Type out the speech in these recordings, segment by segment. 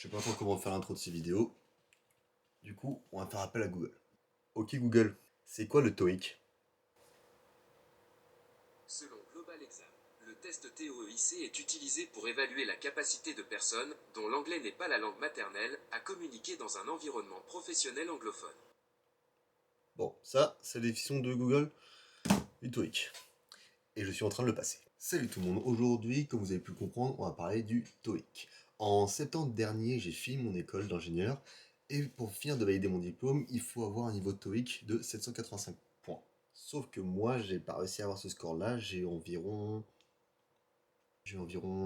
Je sais pas trop comment faire l'intro de ces vidéos. Du coup, on va faire appel à Google. Ok Google, c'est quoi le TOEIC? Selon Global Exam, le test TOEIC est utilisé pour évaluer la capacité de personnes, dont l'anglais n'est pas la langue maternelle, à communiquer dans un environnement professionnel anglophone. Bon, ça, c'est la définition de Google du TOEIC. Et je suis en train de le passer. Salut tout le monde, aujourd'hui, comme vous avez pu le comprendre, on va parler du TOEIC. En septembre dernier, j'ai fini mon école d'ingénieur, et pour finir de valider mon diplôme, il faut avoir un niveau de TOEIC de 785 points. Sauf que moi, j'ai pas réussi à avoir ce score-là, j'ai environ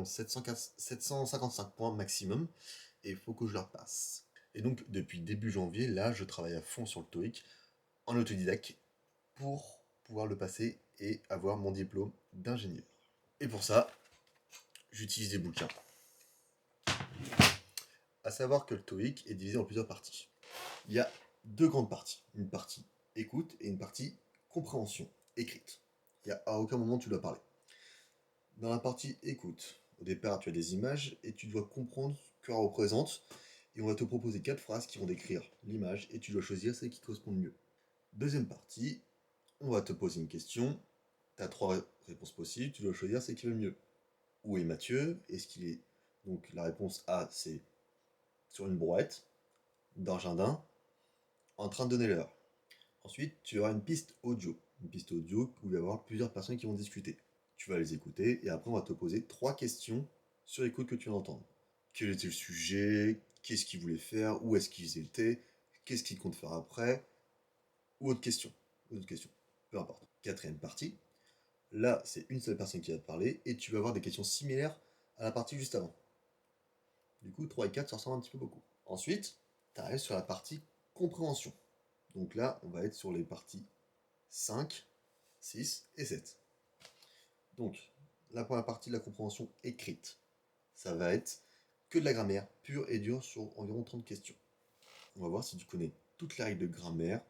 755 points maximum, et il faut que je le repasse. Et donc, depuis début janvier, là, je travaille à fond sur le TOEIC, en autodidacte, pour pouvoir le passer et avoir mon diplôme d'ingénieur. Et pour ça, j'utilise des bouquins. À savoir que le TOEIC est divisé en plusieurs parties. Il y a deux grandes parties. Une partie écoute et une partie compréhension, écrite. Il y a à aucun moment tu dois parler. Dans la partie écoute, au départ tu as des images et tu dois comprendre ce qu'elle représente. Et on va te proposer 4 phrases qui vont décrire l'image et tu dois choisir celle qui correspond le mieux. Deuxième partie, on va te poser une question. Tu as 3 réponses possibles, tu dois choisir celle qui va le mieux. Où est Mathieu? Est-ce qu'il est... Donc la réponse A, c'est sur une brouette, dans un jardin, en train de donner l'heure. Ensuite, tu auras une piste audio. Une piste audio où il va y avoir plusieurs personnes qui vont discuter. Tu vas les écouter et après on va te poser 3 questions sur l'écoute que tu vas entendre. Quel était le sujet? Qu'est-ce qu'ils voulaient faire? Où est-ce qu'ils étaient? Qu'est-ce qu'ils comptent faire après? Ou autre question. Peu importe. Quatrième partie. Là, c'est une seule personne qui va te parler et tu vas avoir des questions similaires à la partie juste avant. Du coup, 3 et 4, ça ressemble un petit peu beaucoup. Ensuite, tu arrives sur la partie compréhension. Donc là, on va être sur les parties 5, 6 et 7. Donc, la première partie de la compréhension écrite, ça va être que de la grammaire pure et dure sur environ 30 questions. On va voir si tu connais toutes les règles de grammaire,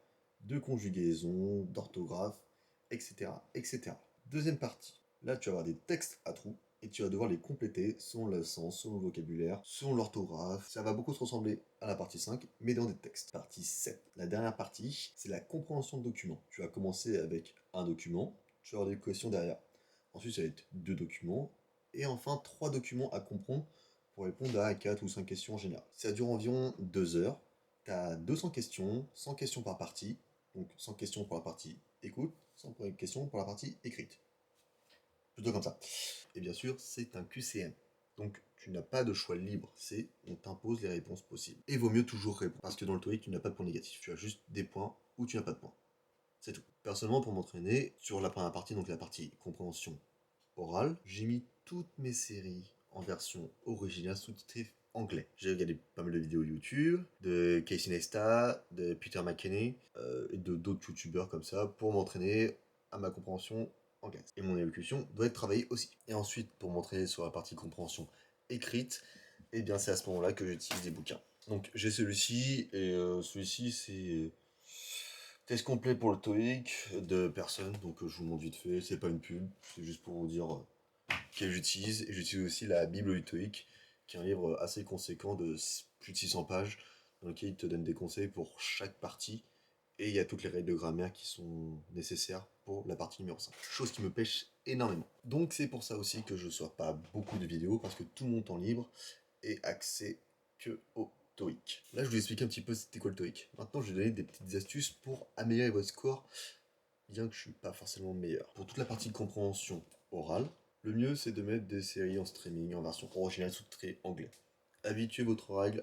de conjugaison, d'orthographe, etc., etc. Deuxième partie, là tu vas avoir des textes à trous et tu vas devoir les compléter selon le sens, selon le vocabulaire, selon l'orthographe. Ça va beaucoup se ressembler à la partie 5, mais dans des textes. Partie 7. La dernière partie, c'est la compréhension de documents. Tu vas commencer avec un document, tu vas avoir des questions derrière. Ensuite, ça va être 2 documents, et enfin 3 documents à comprendre pour répondre à 4 ou 5 questions en général. Ça dure environ 2 heures. Tu as 200 questions, 100 questions par partie, donc 100 questions pour la partie écoute, 100 questions pour la partie écrite. Plutôt comme ça. Et bien sûr, c'est un QCM. Donc tu n'as pas de choix libre, c'est on t'impose les réponses possibles. Et vaut mieux toujours répondre, parce que dans le TOEIC, tu n'as pas de points négatifs, tu as juste des points ou tu n'as pas de points. C'est tout. Personnellement, pour m'entraîner, sur la première partie, donc la partie compréhension orale, j'ai mis toutes mes séries en version originale sous-titrée anglais. J'ai regardé pas mal de vidéos YouTube, de Casey Neistat, de Peter McKinney, et de d'autres youtubeurs comme ça, pour m'entraîner à ma compréhension anglaise. Et mon élocution doit être travaillée aussi. Et ensuite, pour m'entraîner sur la partie compréhension écrite, et bien c'est à ce moment-là que j'utilise des bouquins. Donc j'ai celui-ci, et celui-ci c'est test complet pour le TOEIC de personne, donc je vous le montre vite fait, c'est pas une pub, c'est juste pour vous dire que j'utilise. Et j'utilise aussi la Bible du TOEIC, qui est un livre assez conséquent de plus de 600 pages, dans lequel il te donne des conseils pour chaque partie, et il y a toutes les règles de grammaire qui sont nécessaires pour la partie numéro 5. Chose qui me pêche énormément. Donc c'est pour ça aussi que je ne sors pas beaucoup de vidéos, parce que tout mon temps libre est axé que au TOEIC. Là, je vous explique un petit peu c'était quoi le TOEIC. Maintenant, je vais donner des petites astuces pour améliorer votre score, bien que je suis pas forcément meilleur. Pour toute la partie de compréhension orale, le mieux c'est de mettre des séries en streaming en version originale sous-titrée anglais. Habituez votre oreille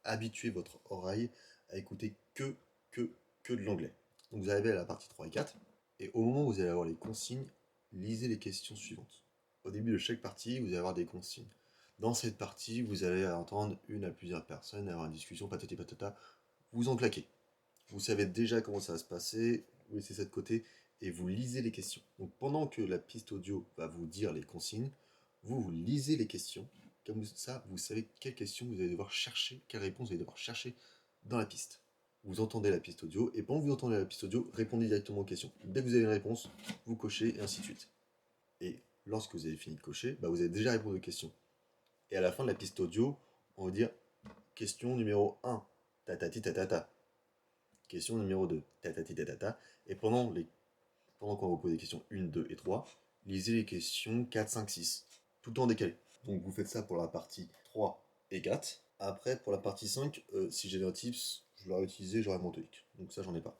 à écouter que de l'anglais. Donc vous arrivez à la partie 3 et 4, et au moment où vous allez avoir les consignes, lisez les questions suivantes. Au début de chaque partie, vous allez avoir des consignes. Dans cette partie, vous allez entendre une à plusieurs personnes avoir une discussion, patati patata, vous en claquez. Vous savez déjà comment ça va se passer, vous laissez ça de côté et vous lisez les questions. Donc pendant que la piste audio va vous dire les consignes, vous lisez les questions. Comme ça, vous savez quelles questions vous allez devoir chercher, quelles réponses vous allez devoir chercher dans la piste. Vous entendez la piste audio, et pendant que vous entendez la piste audio, répondez directement aux questions. Dès que vous avez une réponse, vous cochez, et ainsi de suite. Et lorsque vous avez fini de cocher, vous avez déjà répondu aux questions. Et à la fin de la piste audio, on va dire question numéro 1, tatati tatata. Question numéro 2, tatati tatata. Et pendant qu'on va vous poser les questions 1, 2 et 3, lisez les questions 4, 5, 6. Tout le temps décalé. Donc vous faites ça pour la partie 3 et 4. Après, pour la partie 5, si j'avais un tips, je l'aurais utilisé, j'aurais mon TOEIC. Donc ça, j'en ai pas.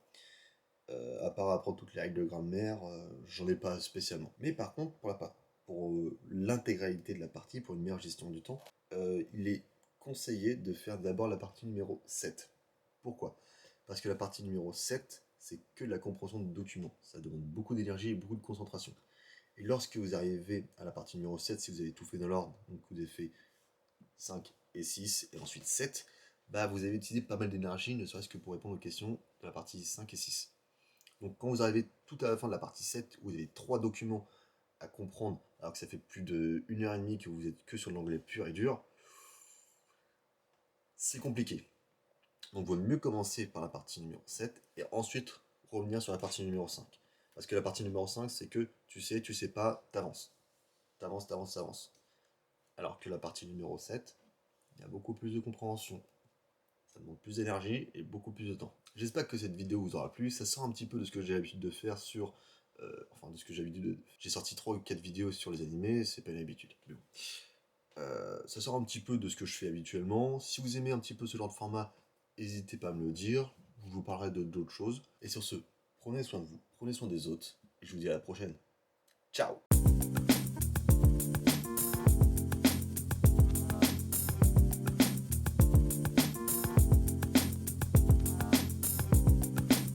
À part apprendre toutes les règles de grammaire, j'en ai pas spécialement. Mais par contre, pour l'intégralité de la partie, pour une meilleure gestion du temps, il est conseillé de faire d'abord la partie numéro 7. Pourquoi? Parce que la partie numéro 7, c'est que de la compréhension de documents. Ça demande beaucoup d'énergie et beaucoup de concentration. Et lorsque vous arrivez à la partie numéro 7, si vous avez tout fait dans l'ordre, donc vous avez fait 5 et 6 et ensuite 7, bah vous avez utilisé pas mal d'énergie, ne serait-ce que pour répondre aux questions de la partie 5 et 6. Donc quand vous arrivez tout à la fin de la partie 7, où vous avez 3 documents à comprendre, alors que ça fait plus de 1h30 que vous êtes que sur l'anglais pur et dur, c'est compliqué. Donc il vaut mieux commencer par la partie numéro 7 et ensuite revenir sur la partie numéro 5. Parce que la partie numéro 5, c'est que tu sais pas, t'avances. T'avances. Alors que la partie numéro 7, il y a beaucoup plus de compréhension. Ça demande plus d'énergie et beaucoup plus de temps. J'espère que cette vidéo vous aura plu. Ça sort un petit peu de ce que j'ai l'habitude de faire sur... de ce que j'ai l'habitude de... J'ai sorti 3 ou 4 vidéos sur les animés, c'est pas une habitude. Mais bon. Ça sort un petit peu de ce que je fais habituellement. Si vous aimez un petit peu ce genre de format, n'hésitez pas à me le dire. Je vous parlerai d'autres choses. Et sur ce, prenez soin de vous, prenez soin des autres. Et je vous dis à la prochaine. Ciao!